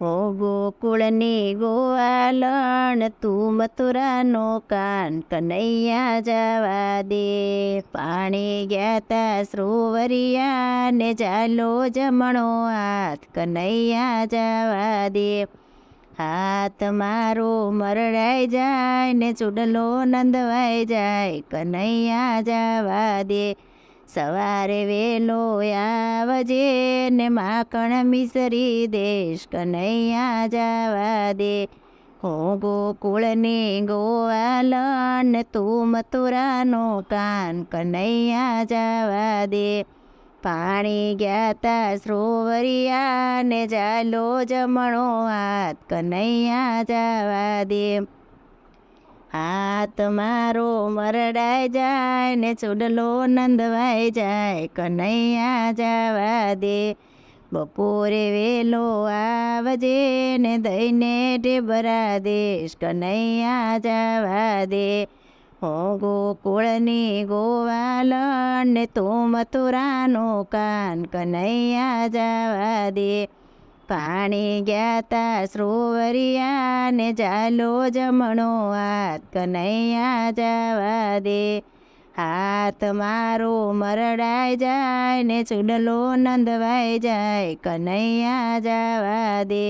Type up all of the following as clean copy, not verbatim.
હો ગોકુળની ગોવાલણ તું મથુરાનો કાન કનૈયા જવા દે. પાણી ગયા તા સરોવરિયા ને ચાલો જમણો હાથ કનૈયા જવા દે. હાથ મારો મરડાઈ જાય ને ચૂડલો નંદવાઈ જાય કનૈયા જવા દે. સવારે વેલો આવજે ને માખણ મિસરી દેશ કનૈયા જવા દે. હું ગોકુળની ગોવાલણ તું મથુરાનો કાન કનૈયા જવા દે. પાણી ગયા તા સરોવરિયા ને ચાલો જમણો હાથ કનૈયા જવા દે. હાથ મારો મરડાઈ જાય ને ચૂડલો નંદવાઈ જાય કનૈયા જવા દે. બપોરે વેલો આવજે ને દઈને ઢેબરા દેશ કનૈયા જવા દે. હો ગોકુળની ગોવાલણ ને તું મથુરાનો કાન કનૈયા જવા દે. પાણી ગયા તા સરોવરિયા ને ચાલો જમણો હાથ કનૈયા જવા દે. હાથ મારો મરડાઈ જાય ને ચૂડલો નંદવાઈ જાય કનૈયા જવા દે.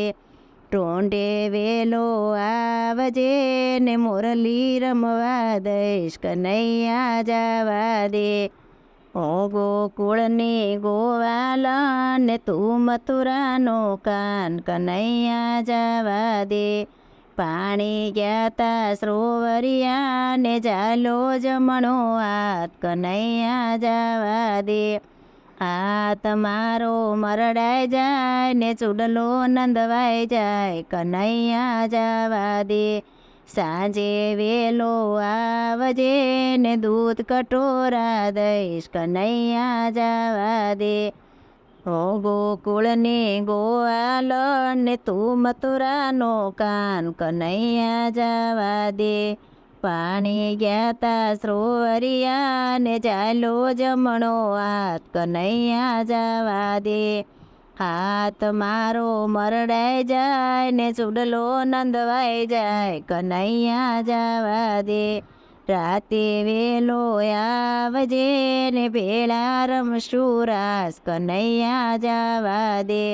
ટોંડે વેલો આવજે ને મોરલી રમવા દઈશ કનૈયા જવા દે. હો ગોકુળની ગોવાલણ ને તું મથુરાનો કાન કનૈયા જવા દે. પાણી ગયા તા સરોવરિયા ને ચાલો જમણો હાથ કનૈયા જવા દે. હાથ મારો મરડાઈ જાય ને ચૂડલો નંદવાઈ જાય કનૈયા જવા દે. સાંજે વેલો આવજે ને દૂધ કટોરા દઈશ કનૈયા જવા દે. હો ગોકુળની ગોવાલણ ને તું મથુરાનો કાન કનૈયા જવા દે. પાણી ગયા તા સરોવરિયા ને ચાલો જમણો હાથ કનૈયા જવા દે. હાથ મારો મરડાઈ જાય ને ચૂડલો નંદવાઈ જાય કનૈયા જવા દે. રાતે વેલો આવજે ને ભેળા રમશું રાસ કનૈયા જવા દે.